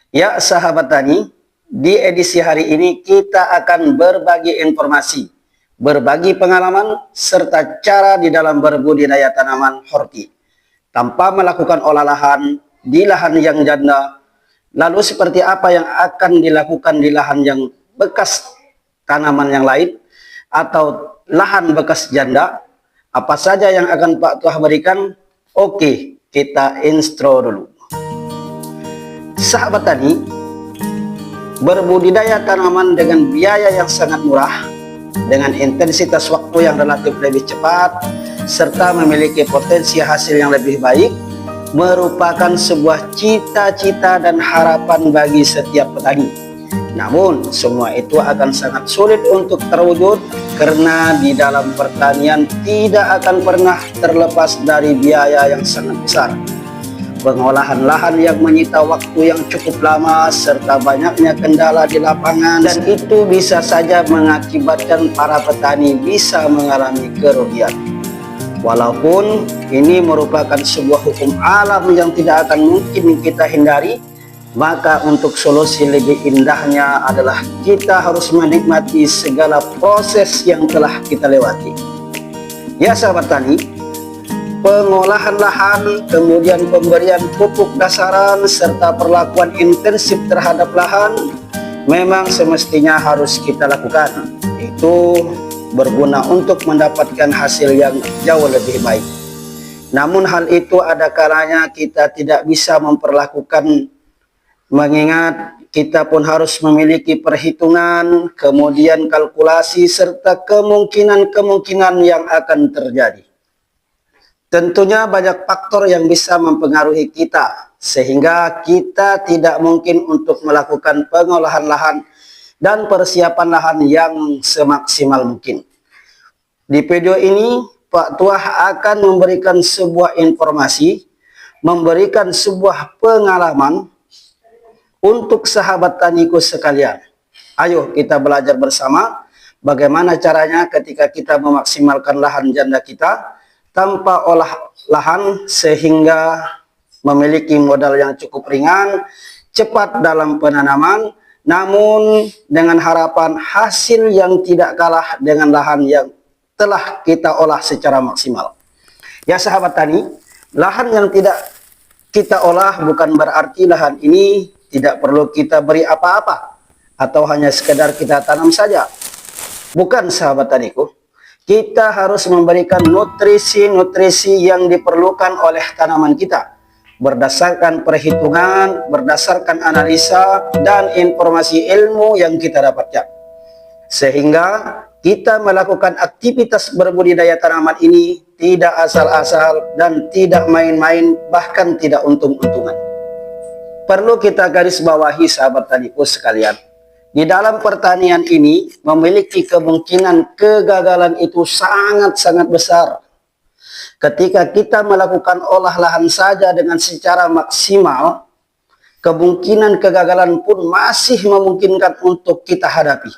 Ya sahabat tani, di edisi hari ini kita akan berbagi informasi, berbagi pengalaman, serta cara di dalam berbudidaya tanaman horti tanpa melakukan olah lahan di lahan yang janda. Lalu seperti apa yang akan dilakukan di lahan yang bekas tanaman yang lain atau lahan bekas janda? Apa saja yang akan Pak Tuah berikan? Oke, kita intro dulu. Sahabat tani, berbudidaya tanaman dengan biaya yang sangat murah, dengan intensitas waktu yang relatif lebih cepat, serta memiliki potensi hasil yang lebih baik, merupakan sebuah cita-cita dan harapan bagi setiap petani. Namun, semua itu akan sangat sulit untuk terwujud karena di dalam pertanian tidak akan pernah terlepas dari biaya yang sangat besar. Pengolahan lahan yang menyita waktu yang cukup lama serta banyaknya kendala di lapangan, dan itu bisa saja mengakibatkan para petani bisa mengalami kerugian. Walaupun ini merupakan sebuah hukum alam yang tidak akan mungkin kita hindari, maka untuk solusi lebih indahnya adalah kita harus menikmati segala proses yang telah kita lewati. Ya sahabat tani, pengolahan lahan, kemudian pemberian pupuk dasaran, serta perlakuan intensif terhadap lahan memang semestinya harus kita lakukan. Itu berguna untuk mendapatkan hasil yang jauh lebih baik. Namun hal itu ada kalanya kita tidak bisa memperlakukan, mengingat kita pun harus memiliki perhitungan, kemudian kalkulasi, serta kemungkinan-kemungkinan yang akan terjadi. Tentunya banyak faktor yang bisa mempengaruhi kita, sehingga kita tidak mungkin untuk melakukan pengolahan lahan dan persiapan lahan yang semaksimal mungkin. Di video ini, Pak Tuah akan memberikan sebuah informasi, memberikan sebuah pengalaman untuk sahabat taniku sekalian. Ayo kita belajar bersama bagaimana caranya ketika kita memaksimalkan lahan janda kita tanpa olah lahan sehingga memiliki modal yang cukup ringan, cepat dalam penanaman, namun dengan harapan hasil yang tidak kalah dengan lahan yang telah kita olah secara maksimal. Ya sahabat tani, lahan yang tidak kita olah bukan berarti lahan ini tidak perlu kita beri apa-apa atau hanya sekedar kita tanam saja. Bukan sahabat taniku. Kita harus memberikan nutrisi-nutrisi yang diperlukan oleh tanaman kita berdasarkan perhitungan, berdasarkan analisa dan informasi ilmu yang kita dapatkan. Sehingga kita melakukan aktivitas berbudidaya tanaman ini tidak asal-asal dan tidak main-main, bahkan tidak untung-untungan. Perlu kita garis bawahi sahabat taniku sekalian. Di dalam pertanian ini memiliki kemungkinan kegagalan itu sangat-sangat besar. Ketika kita melakukan olah lahan saja dengan secara maksimal, kemungkinan kegagalan pun masih memungkinkan untuk kita hadapi.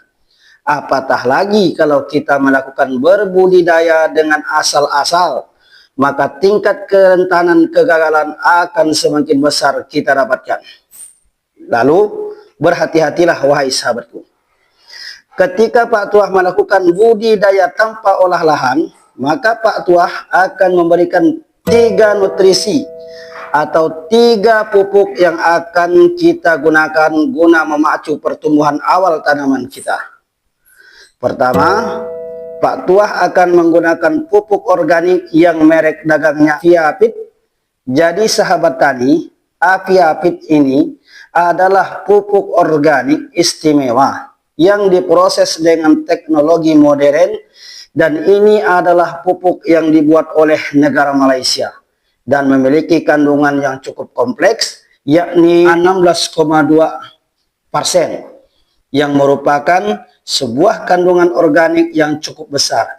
Apatah lagi kalau kita melakukan berbudidaya dengan asal-asal, maka tingkat kerentanan kegagalan akan semakin besar kita dapatkan. Lalu, berhati-hatilah wahai sahabatku. Ketika Pak Tuah melakukan budidaya tanpa olah lahan, maka Pak Tuah akan memberikan 3 nutrisi atau 3 pupuk yang akan kita gunakan guna memacu pertumbuhan awal tanaman kita. Pertama, Pak Tuah akan menggunakan pupuk organik yang merek dagangnya Aviapid. Jadi sahabat tani, Aviapid ini adalah pupuk organik istimewa yang diproses dengan teknologi modern, dan ini adalah pupuk yang dibuat oleh negara Malaysia dan memiliki kandungan yang cukup kompleks, yakni 16,2%, yang merupakan sebuah kandungan organik yang cukup besar.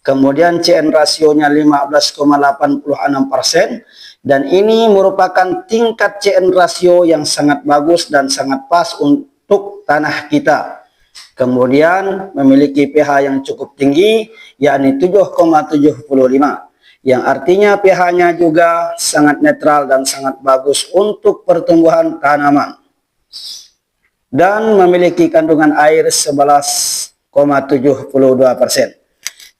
Kemudian CN rasionya 15,86%, dan ini merupakan tingkat CN rasio yang sangat bagus dan sangat pas untuk tanah kita. Kemudian memiliki pH yang cukup tinggi, yakni 7,75, yang artinya pH-nya juga sangat netral dan sangat bagus untuk pertumbuhan tanaman. dan memiliki kandungan air 11,72%.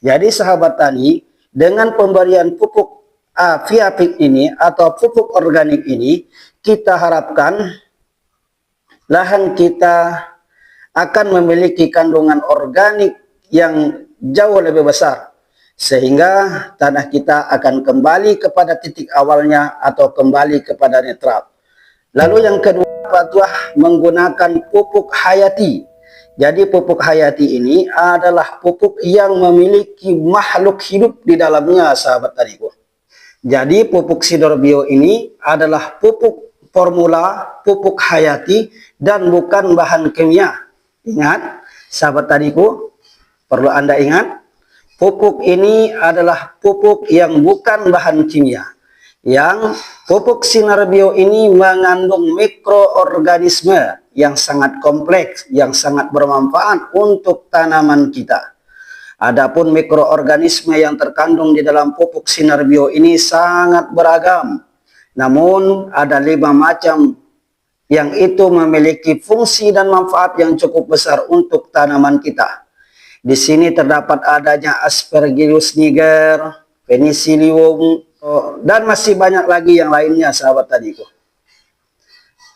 Jadi sahabat tani, dengan pemberian pupuk Aviapik ini atau pupuk organik ini, kita harapkan lahan kita akan memiliki kandungan organik yang jauh lebih besar, sehingga tanah kita akan kembali kepada titik awalnya atau kembali kepada netral. Lalu yang kedua, Pak Tuah menggunakan pupuk hayati. Jadi pupuk hayati ini adalah pupuk yang memiliki makhluk hidup di dalamnya, sahabat taniku. Jadi pupuk Sidorbio ini adalah pupuk formula, pupuk hayati, dan bukan bahan kimia. Ingat, sahabat taniku, perlu Anda ingat, pupuk ini adalah pupuk yang bukan bahan kimia. Yang pupuk Sidorbio ini mengandung mikroorganisme yang sangat kompleks, yang sangat bermanfaat untuk tanaman kita. Adapun mikroorganisme yang terkandung di dalam pupuk Sidorbio ini sangat beragam. Namun ada 5 macam yang itu memiliki fungsi dan manfaat yang cukup besar untuk tanaman kita. Di sini terdapat adanya Aspergillus niger, Penicillium, dan masih banyak lagi yang lainnya, sahabat taniku.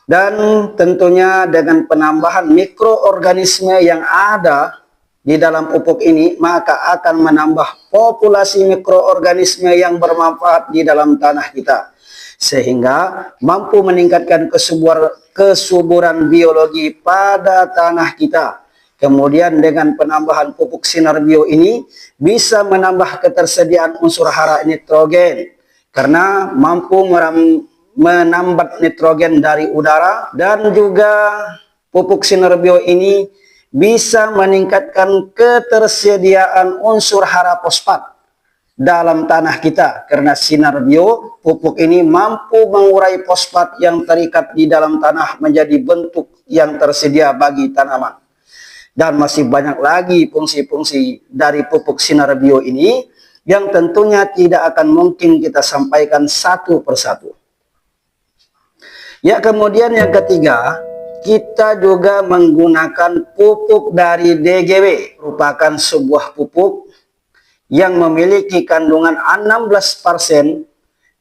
Dan tentunya dengan penambahan mikroorganisme yang ada di dalam pupuk ini, maka akan menambah populasi mikroorganisme yang bermanfaat di dalam tanah kita, sehingga mampu meningkatkan kesuburan biologi pada tanah kita. Kemudian dengan penambahan pupuk Sidorbio ini bisa menambah ketersediaan unsur hara nitrogen, karena mampu menambah nitrogen dari udara, dan juga pupuk Sidorbio ini bisa meningkatkan ketersediaan unsur hara fosfat dalam tanah kita, karena Sidorbio pupuk ini mampu mengurai fosfat yang terikat di dalam tanah menjadi bentuk yang tersedia bagi tanaman. Dan masih banyak lagi fungsi-fungsi dari pupuk Sidorbio ini yang tentunya tidak akan mungkin kita sampaikan satu persatu. Ya, kemudian yang ketiga, kita juga menggunakan pupuk dari DGW, merupakan sebuah pupuk yang memiliki kandungan 16%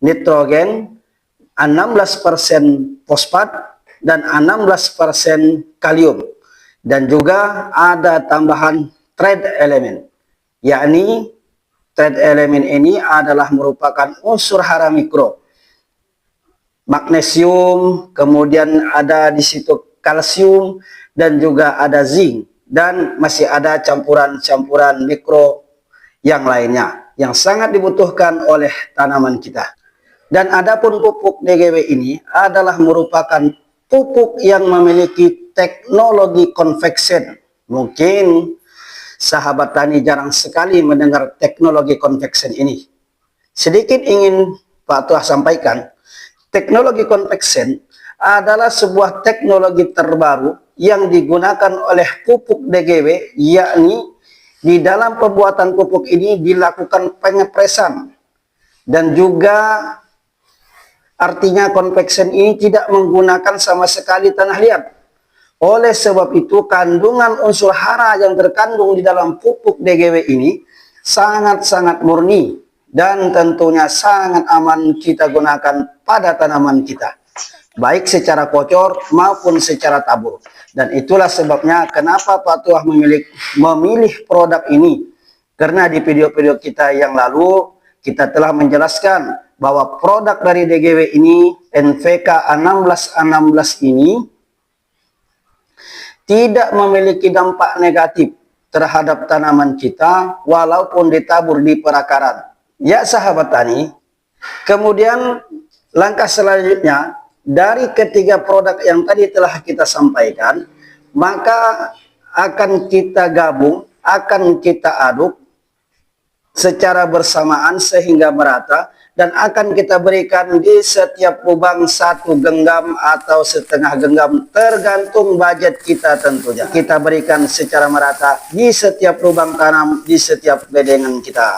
nitrogen, 16% fosfat, dan 16% kalium. Dan juga ada tambahan trade element, yakni trade element ini adalah merupakan unsur hara mikro, magnesium, kemudian ada di situ kalsium, dan juga ada zinc, dan masih ada campuran-campuran mikro yang lainnya yang sangat dibutuhkan oleh tanaman kita. Dan adapun pupuk DGW ini adalah merupakan pupuk yang memiliki teknologi convection. Mungkin sahabat tani jarang sekali mendengar teknologi convection ini. Sedikit ingin Pak Tuah sampaikan, teknologi convection adalah sebuah teknologi terbaru yang digunakan oleh pupuk DGW, yakni di dalam pembuatan pupuk ini dilakukan pengepresan, dan juga artinya convection ini tidak menggunakan sama sekali tanah liat. Oleh sebab itu, kandungan unsur hara yang terkandung di dalam pupuk DGW ini sangat-sangat murni dan tentunya sangat aman kita gunakan pada tanaman kita, baik secara kocor maupun secara tabur. Dan itulah sebabnya kenapa Pak Tuah memilih produk ini, karena di video-video kita yang lalu kita telah menjelaskan bahwa produk dari DGW ini, NVK 1616 ini, tidak memiliki dampak negatif terhadap tanaman kita walaupun ditabur di perakaran. Ya sahabat tani, kemudian langkah selanjutnya dari ketiga produk yang tadi telah kita sampaikan, maka akan kita gabung, akan kita aduk secara bersamaan sehingga merata, dan akan kita berikan di setiap lubang 1 genggam atau setengah genggam, tergantung budget kita tentunya. Kita berikan secara merata di setiap lubang tanam, di setiap bedengan kita.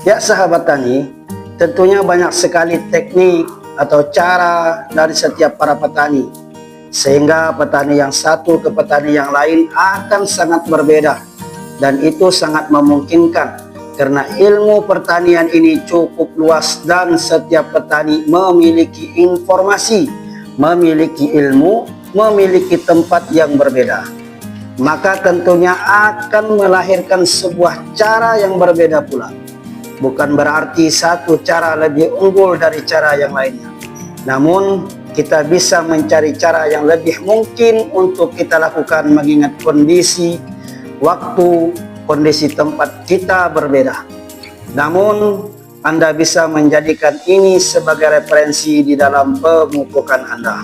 Ya sahabat tani, tentunya banyak sekali teknik atau cara dari setiap para petani. sehingga petani yang satu ke petani yang lain akan sangat berbeda, dan itu sangat memungkinkan karena ilmu pertanian ini cukup luas dan setiap petani memiliki informasi, memiliki ilmu, memiliki tempat yang berbeda. Maka tentunya akan melahirkan sebuah cara yang berbeda pula. Bukan berarti satu cara lebih unggul dari cara yang lainnya. Namun kita bisa mencari cara yang lebih mungkin untuk kita lakukan mengingat kondisi, waktu, kondisi tempat kita berbeda. Namun Anda bisa menjadikan ini sebagai referensi di dalam pemupukan Anda.